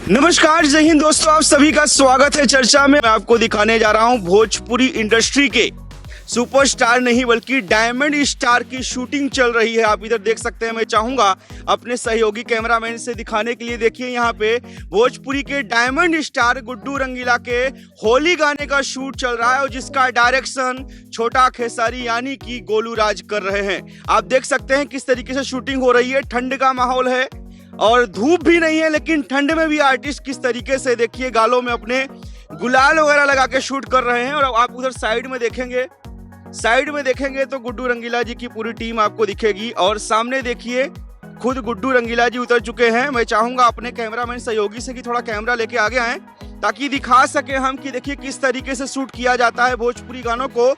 नमस्कार, जय हिंद दोस्तों, आप सभी का स्वागत है चर्चा में। मैं आपको दिखाने जा रहा हूं भोजपुरी इंडस्ट्री के सुपरस्टार नहीं बल्कि डायमंड स्टार की शूटिंग चल रही है। आप इधर देख सकते हैं। मैं चाहूंगा अपने सहयोगी कैमरामैन से दिखाने के लिए। देखिए यहाँ पे भोजपुरी के डायमंड स्टार गुड्डू रंगीला के होली गाने का शूट चल रहा है और जिसका डायरेक्शन छोटा खेसारी यानी कि गोलू राज कर रहे हैं। आप देख सकते हैं किस तरीके से शूटिंग हो रही है। ठंड का माहौल है और धूप भी नहीं है, लेकिन ठंड में भी आर्टिस्ट किस तरीके से देखिए गालों में अपने गुलाल वगैरह लगा के शूट कर रहे हैं। और आप उधर साइड में देखेंगे तो गुड्डू रंगीला जी की पूरी टीम आपको दिखेगी और सामने देखिए खुद गुड्डू रंगीला जी उतर चुके हैं। मैं चाहूंगा अपने कैमरामैन सहयोगी से कि थोड़ा कैमरा लेके आगे आए ताकि दिखा सके हम कि देखिए किस तरीके से शूट किया जाता है भोजपुरी गानों को।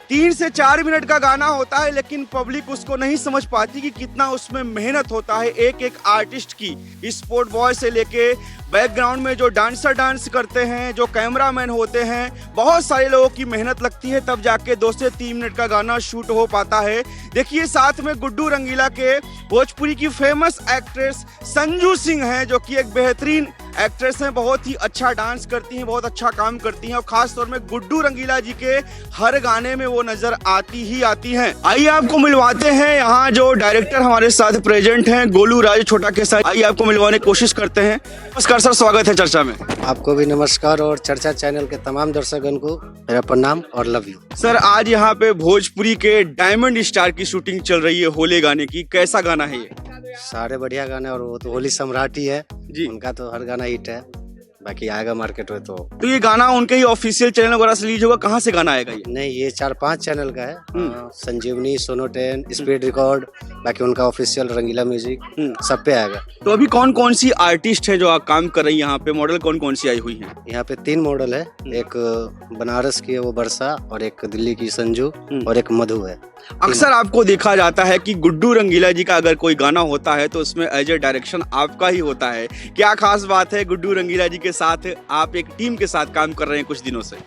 3 से 4 मिनट का गाना होता है, लेकिन पब्लिक उसको नहीं समझ पाती कि कितना उसमें मेहनत होता है एक एक आर्टिस्ट की। स्पोर्ट बॉय से लेके बैकग्राउंड में जो डांसर डांस करते हैं, जो कैमरामैन होते हैं, बहुत सारे लोगों की मेहनत लगती है, तब जाके 2 से 3 मिनट का गाना शूट हो पाता है। देखिए साथ में गुड्डू रंगीला के भोजपुरी की फेमस एक्ट्रेस संजू सिंह हैं, जो कि एक बेहतरीन एक्ट्रेस हैं, बहुत ही अच्छा डांस करती हैं, बहुत अच्छा काम करती हैं और खास तौर में गुड्डू रंगीला जी के हर गाने में वो नजर आती ही आती हैं। आइए आपको मिलवाते हैं, यहाँ जो डायरेक्टर हमारे साथ प्रेजेंट हैं गोलू राज छोटा के साथ, आइए आपको मिलवाने की कोशिश करते हैं। नमस्कार सर, स्वागत है चर्चा में। आपको भी नमस्कार और चर्चा चैनल के तमाम दर्शकों को मेरा प्रणाम और लव यू। सर आज यहाँ पे भोजपुरी के डायमंड स्टार की शूटिंग चल रही है होली गाने की, कैसा गाना है ये? सारे बढ़िया गाने और वो तो होली सम्राट ही है जी, उनका तो हर गाना हिट है, बाकी आएगा मार्केट में। तो ये गाना उनके ही ऑफिशियल चैनल वगैरह से रिलीज होगा? कहाँ से गाना आएगा ये? नहीं, ये 4-5 चैनल का है। संजीवनी, सोनो 10, स्पीड रिकॉर्ड, बाकी उनका ऑफिशियल रंगीला म्यूजिक सब पे आएगा। तो अभी कौन कौन सी आर्टिस्ट है जो आप काम कर रही है यहाँ पे? मॉडल कौन कौन सी आई हुई है? यहाँ पे 3 मॉडल है, एक बनारस की है वो बरसा, और एक दिल्ली की संजू, और एक मधु है। अक्सर आपको देखा जाता है कि गुड्डू रंगीला जी का अगर कोई गाना होता है तो उसमें एज ए डायरेक्शन आपका ही होता है। क्या खास बात है गुड्डू रंगीला जी के साथ, आप एक टीम के साथ काम कर रहे हैं कुछ दिनों से?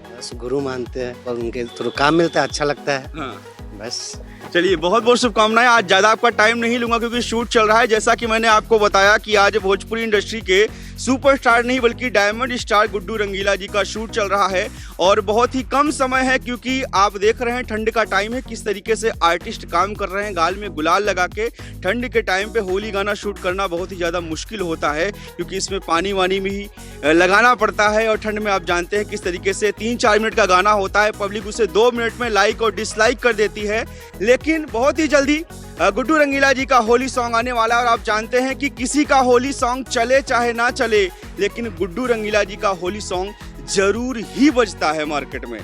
बस गुरु मानते हैं और उनके थ्रू काम मिलता है, अच्छा लगता है। हाँ। बस चलिए, बहुत बहुत शुभकामनाएं। आज ज़्यादा आपका टाइम नहीं लूंगा क्योंकि शूट चल रहा है। जैसा कि मैंने आपको बताया कि आज भोजपुरी इंडस्ट्री के सुपरस्टार नहीं बल्कि डायमंड स्टार गुड्डू रंगीला जी का शूट चल रहा है और बहुत ही कम समय है क्योंकि आप देख रहे हैं ठंड का टाइम है, किस तरीके से आर्टिस्ट काम कर रहे हैं गाल में गुलाल लगा के। ठंड के टाइम पे होली गाना शूट करना बहुत ही ज़्यादा मुश्किल होता है क्योंकि इसमें पानी वानी भी लगाना पड़ता है और ठंड में आप जानते हैं किस तरीके से 3-4 मिनट का गाना होता है, पब्लिक उसे 2 मिनट में लाइक और डिसलाइक कर देती है। लेकिन बहुत ही जल्दी गुड्डू रंगीला जी का होली सॉन्ग आने वाला है और आप जानते हैं कि किसी का होली सॉन्ग चले चाहे ना चले, लेकिन गुड्डू रंगीला जी का होली सॉन्ग जरूर ही बजता है मार्केट में।